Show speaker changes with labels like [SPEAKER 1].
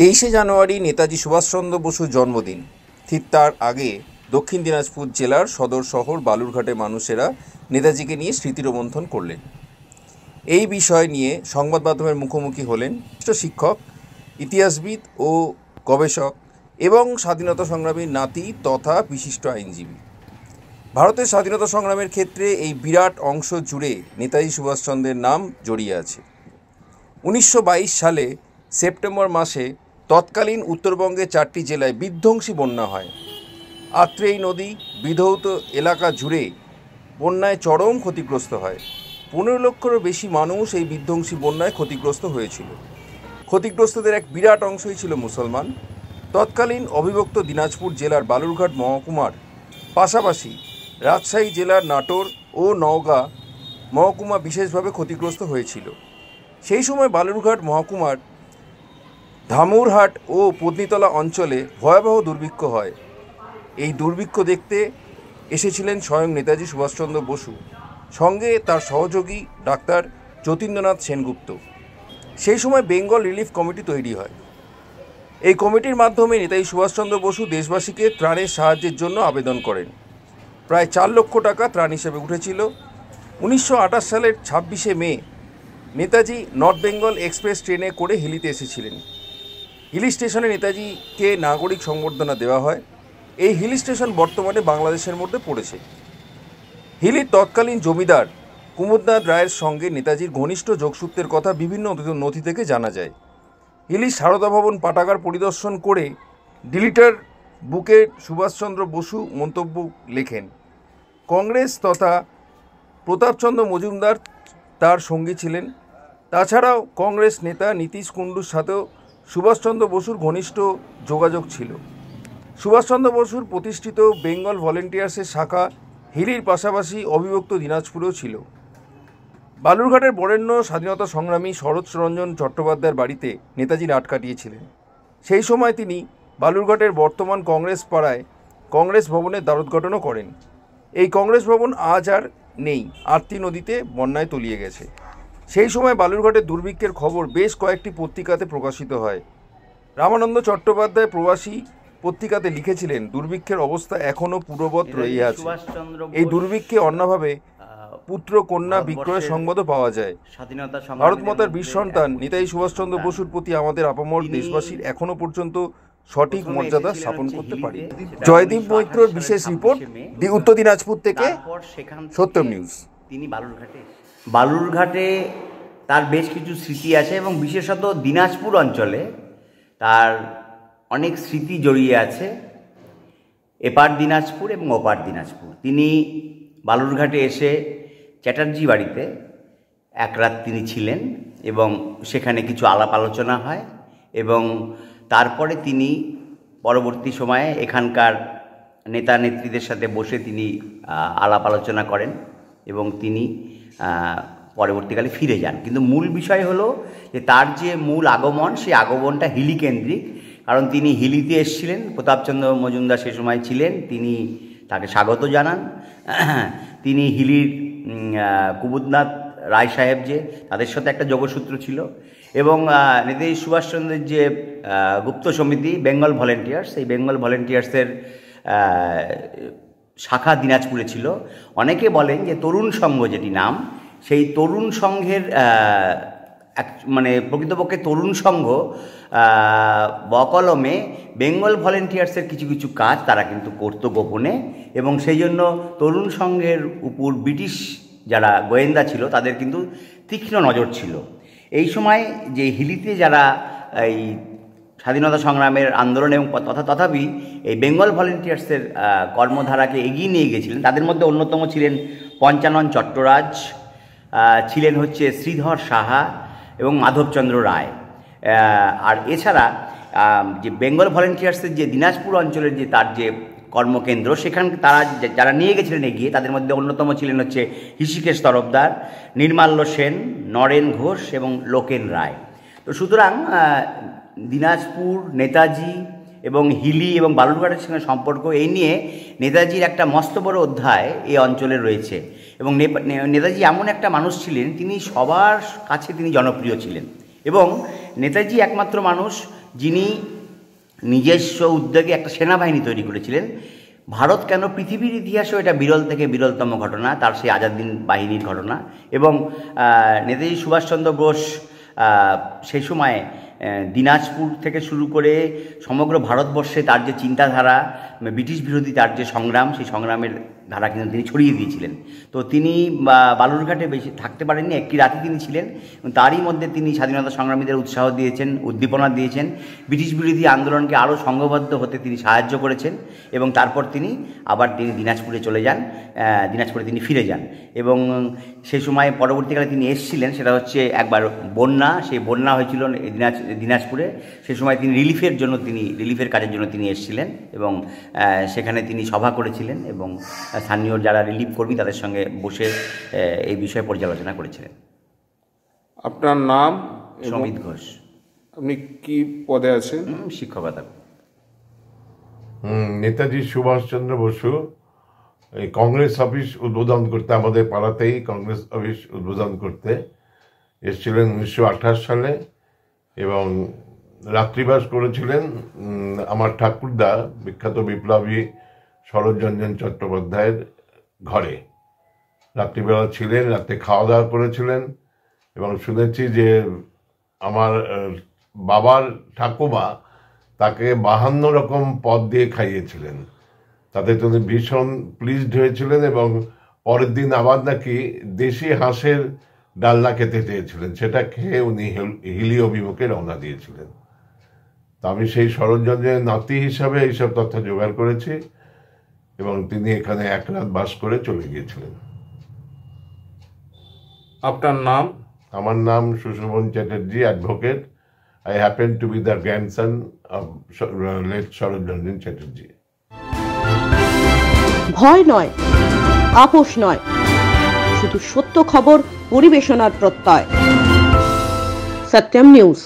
[SPEAKER 1] 23শে জানুয়ারি নেতাজি সুভাষচন্দ্র বসুর জন্মদিন। ঠিক তার আগে দক্ষিণ দিনাজপুর জেলার সদর শহর বালুরঘাটে মানুষেরা নেতাজিকে নিয়ে স্মৃতিরোমন্থন করলেন। এই বিষয় নিয়ে সংবাদ মাধ্যমের মুখোমুখি হলেন শিক্ষক, ইতিহাসবিদ ও গবেষক এবং স্বাধীনতা সংগ্রামীর নাতি তথা বিশিষ্ট আইনজীবী। ভারতের স্বাধীনতা সংগ্রামের ক্ষেত্রে এই বিরাট অংশ জুড়ে নেতাজি সুভাষচন্দ্রের নাম জড়িয়ে আছে। 1922 সালে সেপ্টেম্বর মাসে তৎকালীন উত্তরবঙ্গের 4টি জেলায় বিধ্বংসী বন্যা হয়। আত্রেই নদী বিধৌত এলাকা জুড়ে বন্যায় চরম ক্ষতিগ্রস্ত হয়। 15 লক্ষেরও বেশি মানুষ এই বিধ্বংসী বন্যায় ক্ষতিগ্রস্ত হয়েছিল। ক্ষতিগ্রস্তদের এক বিরাট অংশই ছিল মুসলমান। তৎকালীন অবিভক্ত দিনাজপুর জেলার বালুরঘাট মহকুমার পাশাপাশি রাজশাহী জেলার নাটোর ও নওগাঁ মহকুমা বিশেষভাবে ক্ষতিগ্রস্ত হয়েছিল। সেই সময় বালুরঘাট মহকুমার ধামুরহাট ও পত্নীতলা অঞ্চলে ভয়াবহ দুর্ভিক্ষ হয়। এই দুর্ভিক্ষ দেখতে এসেছিলেন স্বয়ং নেতাজি সুভাষচন্দ্র বসু, সঙ্গে তার সহযোগী ডাক্তার যতীন্দ্রনাথ সেনগুপ্ত। সেই সময় বেঙ্গল রিলিফ কমিটি তৈরি হয়। এই কমিটির মাধ্যমে নেতাজি সুভাষচন্দ্র বসু দেশবাসীকে ত্রাণের সাহায্যের জন্য আবেদন করেন। প্রায় 4 লক্ষ টাকা ত্রাণ হিসেবে উঠেছিল। 1928 সালের 26শে মে নেতাজি নর্থ বেঙ্গল এক্সপ্রেস ট্রেনে করে হিলিতে এসেছিলেন। হিলি স্টেশনে নেতাজিকে নাগরিক সংবর্ধনা দেওয়া হয়। এই হিলি স্টেশন বর্তমানে বাংলাদেশের মধ্যে পড়েছে। হিলির তৎকালীন জমিদার কুমুদনাথ রায়ের সঙ্গে নেতাজির ঘনিষ্ঠ যোগসূত্রের কথা বিভিন্ন নথি থেকে জানা যায়। হিলি সারদা ভবন পাঠাগার পরিদর্শন করে ডিলিটার বুকে সুভাষচন্দ্র বসু মন্তব্য লেখেন। কংগ্রেস তথা প্রতাপচন্দ্র মজুমদার তার সঙ্গী ছিলেন। তাছাড়াও কংগ্রেস নেতা নীতিশ কুণ্ডুর সাথেও সুভাষচন্দ্র বসুর ঘনিষ্ঠ যোগাযোগ ছিল। সুভাষচন্দ্র বসুর প্রতিষ্ঠিত বেঙ্গল ভলেন্টিয়ার্সের শাখা হিলির পাশাপাশি অবিভক্ত দিনাজপুরেও ছিল। বালুরঘাটের বরেণ্য স্বাধীনতা সংগ্রামী শরৎরঞ্জন চট্টোপাধ্যায়ের বাড়িতে নেতাজি রাত কাটিয়েছিলেন। সেই সময় তিনি বালুরঘাটের বর্তমান কংগ্রেস পাড়ায় কংগ্রেস ভবনের দ্বারোদ্ঘাটনও করেন। এই কংগ্রেস ভবন আজ আর নেই, আরতি নদীতে বন্যায় তলিয়ে গেছে। সেই সময় বালুরঘাটের দুর্ভিক্ষের খবর বেশ কয়েকটি পত্রিকাতে প্রকাশিত হয়। রামানন্দ চট্টোপাধ্যায় প্রবাসী পত্রিকাতে লিখেছিলেন, দুর্ভিক্ষের অবস্থা এখনও পূর্ববৎ রয়ে আছে। এই দুর্ভিক্ষে অন্যভাবে পুত্র কন্যা বিক্রয়ের সংবাদও পাওয়া যায়। ভারত মাতার বীর সন্তান নেতাজি সুভাষচন্দ্র বসুর প্রতি আমাদের আপামর দেশবাসীর এখনো পর্যন্ত সঠিক মর্যাদা স্থাপন করতে পারি। জয়দীপ মৈত্রর বিশেষ রিপোর্ট, উত্তর দিনাজপুর থেকে সত্যম নিউজ।
[SPEAKER 2] তিনি বালুরঘাটে তার বেশ কিছু স্মৃতি আছে এবং বিশেষত দিনাজপুর অঞ্চলে তার অনেক স্মৃতি জড়িয়ে আছে। এপার দিনাজপুর এবং ওপার দিনাজপুর। তিনি বালুরঘাটে এসে চ্যাটার্জি বাড়িতে এক রাত তিনি ছিলেন এবং সেখানে কিছু আলাপ আলোচনা হয় এবং তারপরে তিনি পরবর্তী সময়ে এখানকার নেতা নেত্রীদের সাথে বসে তিনি আলাপ আলোচনা করেন এবং তিনি পরবর্তীকালে ফিরে যান। কিন্তু মূল বিষয় হলো যে তার যে মূল আগমন, সেই আগমনটা হিলি কেন্দ্রিক। কারণ তিনি হিলিতে এসেছিলেন, প্রতাপচন্দ্র মজুমদার সে সময় ছিলেন, তিনি তাকে স্বাগত জানান। তিনি হিলির কুমুদনাথ রায় সাহেব যে তাদের সাথে একটা যোগসূত্র ছিল এবং নেতাজি সুভাষচন্দ্রের যে গুপ্ত সমিতি বেঙ্গল ভলেন্টিয়ার্স, এই বেঙ্গল ভলেন্টিয়ার্সের শাখা দিনাজপুরে ছিল। অনেকে বলেন যে তরুণ সংঘ যেটি নাম, সেই তরুণ সংঘের মানে প্রকৃতপক্ষে তরুণ সংঘ বকলমে বেঙ্গল ভলেন্টিয়ার্সের কিছু কিছু কাজ তারা কিন্তু করত গোপনে এবং সেই জন্য তরুণ সংঘের উপর ব্রিটিশ যারা গোয়েন্দা ছিল তাদের কিন্তু তীক্ষ্ণ নজর ছিল। এই সময় যে হিলিতে যারা এই স্বাধীনতা সংগ্রামের আন্দোলন এবং তথাপি এই বেঙ্গল ভলেন্টিয়ার্সের কর্মধারাকে এগিয়ে নিয়ে গিয়েছিলেন, তাদের মধ্যে অন্যতম ছিলেন পঞ্চানন চট্টরাজ, ছিলেন হচ্ছে শ্রীধর সাহা এবং মাধবচন্দ্র রায়। আর এছাড়া যে বেঙ্গল ভলেন্টিয়ার্সের যে দিনাজপুর অঞ্চলের যে তার যে কর্মকেন্দ্র, সেখানে তারা যারা নিয়ে গেছিলেন এগিয়ে, তাদের মধ্যে অন্যতম ছিলেন হচ্ছে হৃষিকেশ তরফদার, নির্মাল্য সেন, নরেন ঘোষ এবং লোকেন রায়। তো সুতরাং দিনাজপুর, নেতাজি এবং হিলি এবং বালুরঘাটের সঙ্গে সম্পর্ক, এই নিয়ে নেতাজির একটা মস্ত বড় অধ্যায় এই অঞ্চলে রয়েছে। এবং নেতাজি এমন একটা মানুষ ছিলেন, তিনি সবার কাছে তিনি জনপ্রিয় ছিলেন এবং নেতাজি একমাত্র মানুষ যিনি নিজস্ব উদ্যোগে একটা সেনাবাহিনী তৈরি করেছিলেন। ভারত কেন, পৃথিবীর ইতিহাসেও এটা বিরল থেকে বিরলতম ঘটনা, তার সেই আজাদিন বাহিনীর ঘটনা। এবং নেতাজি সুভাষচন্দ্র বোস সেই সময় দিনাজপুর থেকে শুরু করে সমগ্র ভারতবর্ষে তার যে চিন্তাধারা, ব্রিটিশ বিরোধী তার যে সংগ্রাম, সেই সংগ্রামের ধারা কিন্তু তিনি ছড়িয়ে দিয়েছিলেন। তো তিনি বালুরঘাটে বেশি থাকতে পারেননি, একটি রাতে তিনি ছিলেন। তারই মধ্যে তিনি স্বাধীনতা সংগ্রামীদের উৎসাহ দিয়েছেন, উদ্দীপনা দিয়েছেন, ব্রিটিশ বিরোধী আন্দোলনকে আরও সংঘবদ্ধ হতে তিনি সাহায্য করেছেন। এবং তারপর তিনি দিনাজপুরে চলে যান, দিনাজপুরে তিনি ফিরে যান। এবং সেই সময় পরবর্তীকালে তিনি এসেছিলেন, সেটা হচ্ছে একবার বন্যা, সেই বন্যা হয়েছিল দিনাজপুরে। সেই সময় তিনি রিলিফের কাজের জন্য তিনি এসেছিলেন এবং সেখানে তিনি সভা করেছিলেন এবং স্থানীয় যারা রিলিফ কর্মী তাদের সঙ্গে বসে এই বিষয়ে পর্যালোচনা করেছিলেন।
[SPEAKER 3] আপনার নাম?
[SPEAKER 2] সমিত ঘোষ।
[SPEAKER 3] আপনি কি পদে আছেন?
[SPEAKER 2] শিক্ষকতা।
[SPEAKER 4] নেতাজি সুভাষচন্দ্র বসু এই কংগ্রেস অফিস উদ্বোধন করতে, আমাদের পাড়াতেই কংগ্রেস অফিস উদ্বোধন করতে এসেছিলেন 1928 সালে এবং রাত্রিবাস করেছিলেন আমার ঠাকুরদা বিখ্যাত বিপ্লবী শরৎরঞ্জন চট্টোপাধ্যায়ের ঘরে। রাত্রিবেলা ছিলেন, রাতে খাওয়া দাওয়া করেছিলেন এবং শুনেছি যে আমার বাবার ঠাকুমা তাকে 52 রকম পদ দিয়ে খাইয়েছিলেন। তাতে তিনি ভীষণ প্লিজড হয়েছিলেন এবং পরের দিন আবার নাকি দেশি হাঁসের ডালনা খেতে চেয়েছিলেন, সেটা খেয়ে উনি হিলি অভিমুখে রওনা দিয়েছিলেন। তা আমি সেই শরৎরঞ্জনের নাতি হিসাবে এইসব তথ্য জোগাড় করেছি এবং তিনি এখানে এক রাত বাস করে চলে গিয়েছিলেন।
[SPEAKER 3] আপনার নাম?
[SPEAKER 4] আমার নাম Sushobhan Chatterjee, advocate. I happen to be the grandson of late Saratranjan Chatterjee.
[SPEAKER 5] ভয় নয়, আপোষ নয়, শুধু সত্য খবর পরিবেশনার প্রত্যয়। সত্যম নিউজ।